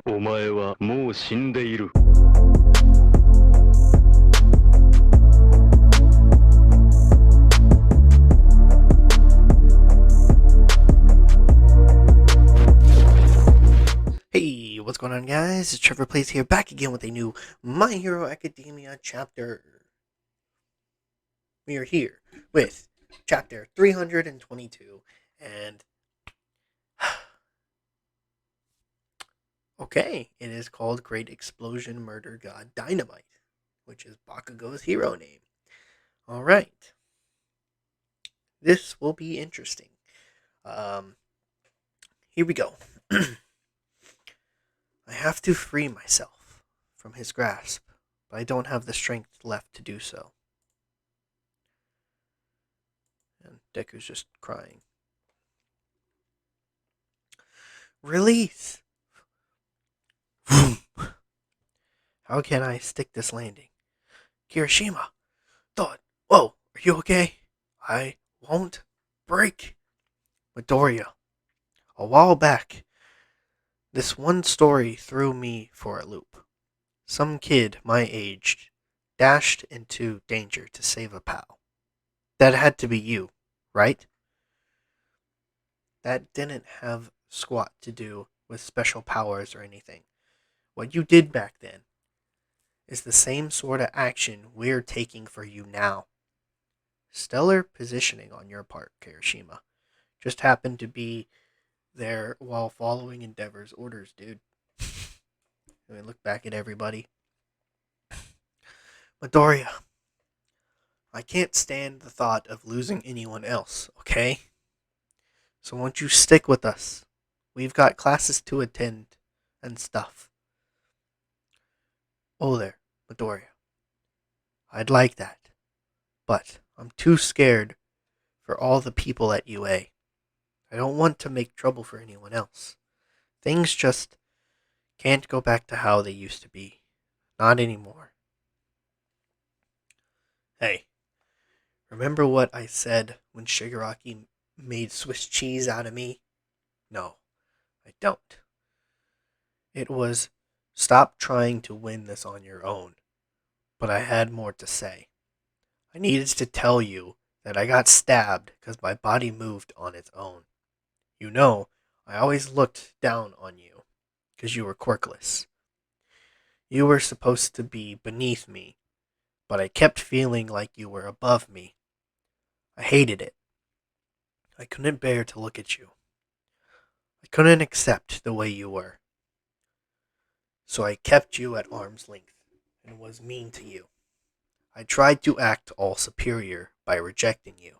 お前はもう死んでいる。Hey, what's going on, guys? It's Trevor Plays here, back again with a new My Hero Academia chapter. We are here with chapter 322, and okay, it is called Great Explosion Murder God Dynamite, which is Bakugo's hero name. Alright, this will be interesting. Here we go. I have to free myself from his grasp, but I don't have the strength left to do so. And Deku's just crying. Release! How can I stick this landing? Kirishima! Thought! Whoa! Are you okay? I won't break. Midoriya. A while back, this one story threw me for a loop. Some kid my age dashed into danger to save a pal. That had to be you, right? That didn't have squat to do with special powers or anything. What you did back then is the same sort of action we're taking for you now. Stellar positioning on your part, Kirishima. Just happened to be there while following Endeavor's orders, dude. I mean, look back at everybody. Midoriya, I can't stand the thought of losing anyone else, okay? So won't you stick with us? We've got classes to attend and stuff. Oh there, Midoriya. I'd like that. But I'm too scared for all the people at UA. I don't want to make trouble for anyone else. Things just can't go back to how they used to be. Not anymore. Hey, remember what I said when Shigaraki made Swiss cheese out of me? No, I don't. It was, stop trying to win this on your own. But I had more to say. I needed to tell you that I got stabbed because my body moved on its own. You know, I always looked down on you because you were quirkless. You were supposed to be beneath me, but I kept feeling like you were above me. I hated it. I couldn't bear to look at you. I couldn't accept the way you were. So I kept you at arm's length and was mean to you. I tried to act all superior by rejecting you,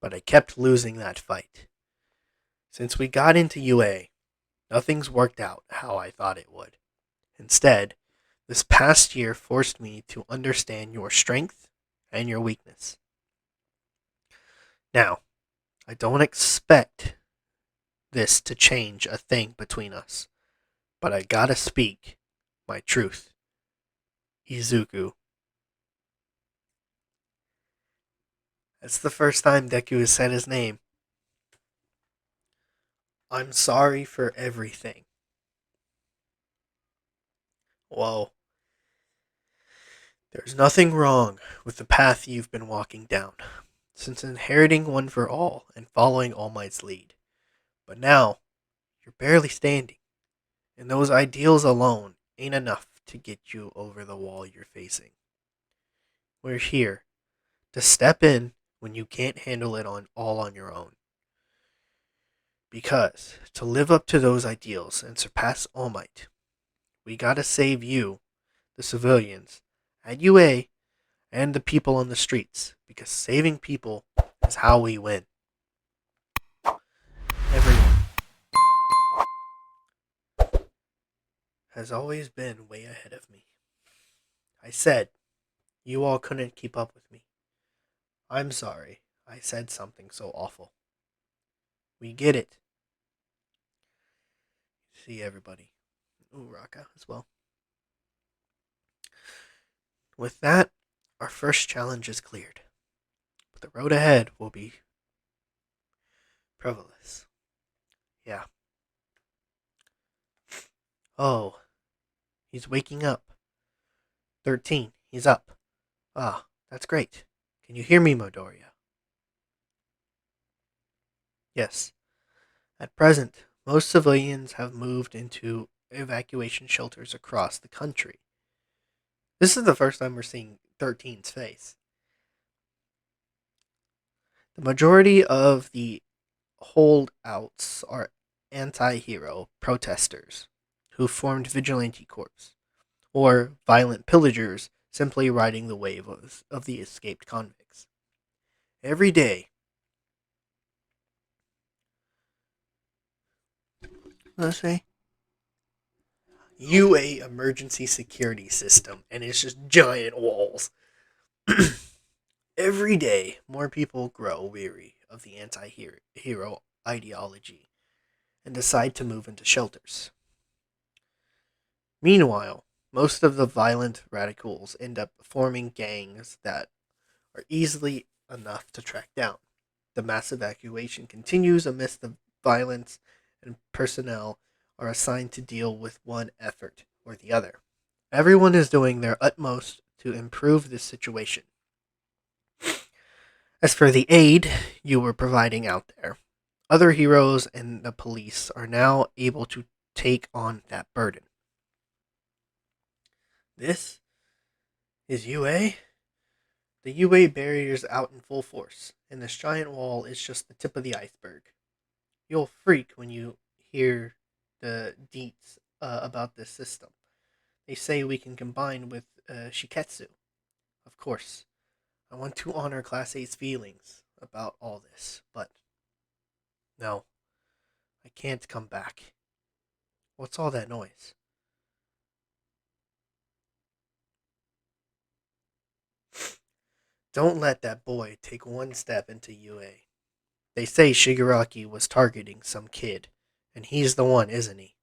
but I kept losing that fight. Since we got into UA, nothing's worked out how I thought it would. Instead, this past year forced me to understand your strength and your weakness. Now, I don't expect this to change a thing between us, but I gotta speak my truth. Izuku. That's the first time Deku has said his name. I'm sorry for everything. Whoa. There's nothing wrong with the path you've been walking down, since inheriting One for All and following All Might's lead. But now, you're barely standing, and those ideals alone ain't enough to get you over the wall you're facing. We're here to step in when you can't handle it all on your own. Because to live up to those ideals and surpass All Might, we gotta save you, the civilians, at UA, and the people on the streets, because saving people is how we win. Everyone has always been way ahead of me. I said, you all couldn't keep up with me. I'm sorry I said something so awful. We get it. See everybody. Ooh, Raka as well. With that, our first challenge is cleared. But the road ahead will be perilous. Yeah. Oh, he's waking up. 13. He's up. Ah, that's great. Can you hear me, Modoria? Yes. At present, most civilians have moved into evacuation shelters across the country. This is the first time we're seeing 13's face. The majority of the holdouts are anti-hero protesters who formed vigilante corps, or violent pillagers simply riding the wave of the escaped convicts. Every day, let's say, UA emergency security system, and it's just giant walls. Every day, more people grow weary of the anti-hero ideology and decide to move into shelters. Meanwhile, most of the violent radicals end up forming gangs that are easily enough to track down. The mass evacuation continues amidst the violence, and personnel are assigned to deal with one effort or the other. Everyone is doing their utmost to improve this situation. As for the aid you were providing out there, other heroes and the police are now able to take on that burden. This is UA? The UA barrier is out in full force, and this giant wall is just the tip of the iceberg. You'll freak when you hear the deets about this system. They say we can combine with Shiketsu. Of course, I want to honor Class A's feelings about all this, but no, I can't come back. What's all that noise? Don't let that boy take one step into UA. They say Shigaraki was targeting some kid, and he's the one, isn't he?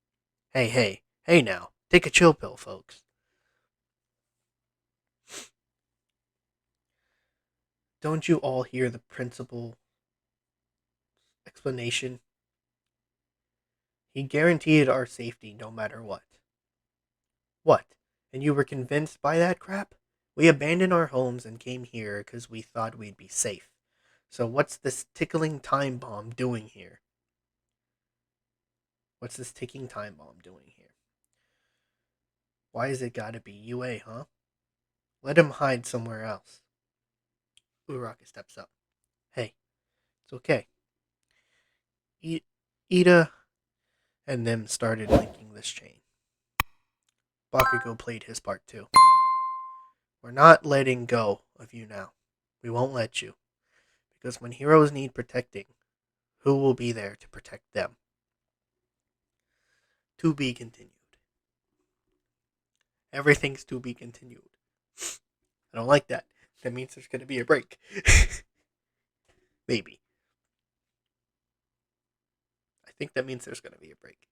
Hey now, take a chill pill, folks. Don't you all hear the principal explanation? He guaranteed our safety no matter what. What? And you were convinced by that crap? We abandoned our homes and came here because we thought we'd be safe. So what's this tickling time bomb doing here? What's this ticking time bomb doing here? Why is it gotta be UA, huh? Let him hide somewhere else. Uraka steps up. Hey, it's okay. Ida and them started linking this chain. Bakugo played his part too. We're not letting go of you now. We won't let you. Because when heroes need protecting, who will be there to protect them? To be continued. Everything's to be continued. I don't like that. That means there's going to be a break. Maybe. I think that means there's going to be a break.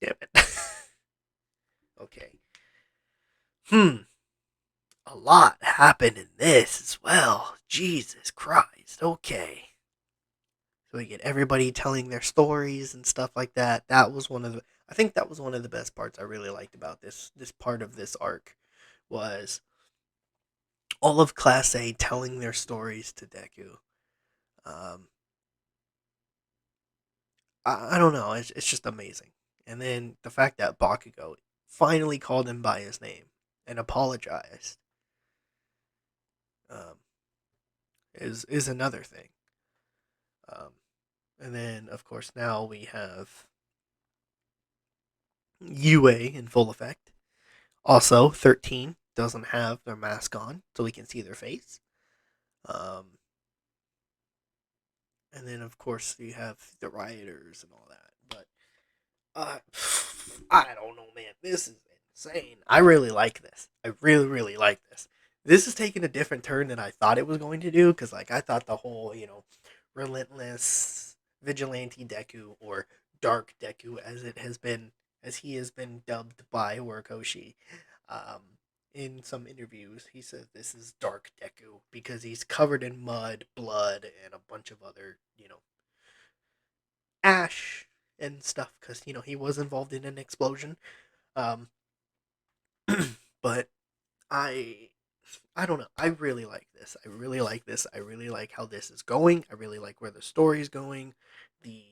Damn it. Okay. A lot happened in this as well. Jesus Christ. Okay. So we get everybody telling their stories and stuff like that. I think that was one of the best parts I really liked about this part of this arc was all of Class A telling their stories to Deku. Um, I don't know, it's just amazing. And then the fact that Bakugo finally called him by his name and apologized um, is another thing. Um, and then of course now we have UA in full effect. Also, 13 doesn't have their mask on, so we can see their face. Um, and then, of course, you have the rioters and all that. But I don't know, man. This is insane. I really like this. I really, really like this. This is taking a different turn than I thought it was going to do. Because, like, I thought the whole, relentless vigilante Deku or dark Deku, as he has been dubbed by Horikoshi, um, in some interviews, he said this is Dark Deku because he's covered in mud, blood, and a bunch of other, ash and stuff because he was involved in an explosion. Um, but I I don't know. I really like this. I really like this. I really like how this is going. I really like where the story's going. The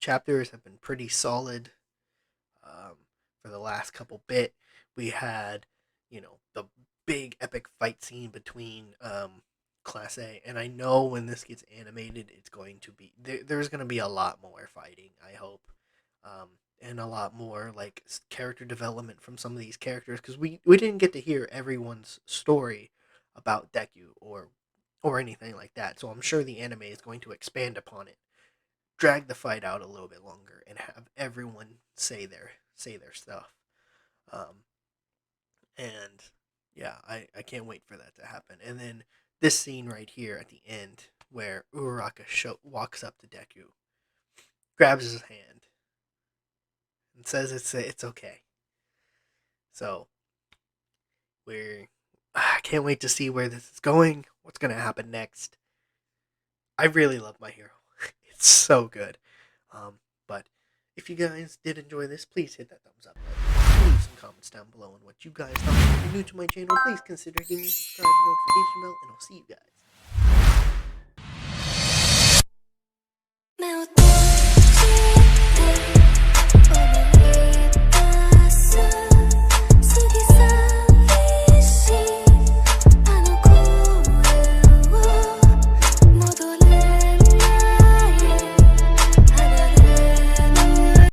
chapters have been pretty solid. Um, for the last couple bit, we had the big epic fight scene between Class A, and I know when this gets animated, it's going to be there's going to be a lot more fighting. I hope, and a lot more like character development from some of these characters because we didn't get to hear everyone's story about Deku or anything like that. So I'm sure the anime is going to expand upon it, drag the fight out a little bit longer, and have everyone say their stuff. Um, and yeah, I can't wait for that to happen. And then this scene right here at the end where Uraraka walks up to Deku, grabs his hand, and says it's okay. So I can't wait to see where this is going. What's gonna happen next? I really love My Hero. It's so good. But if you guys did enjoy this, please hit that thumbs up button. Leave some comments down below on what you guys thought. If you're new to my channel, please consider hitting the subscribe and notification bell, and I'll see you guys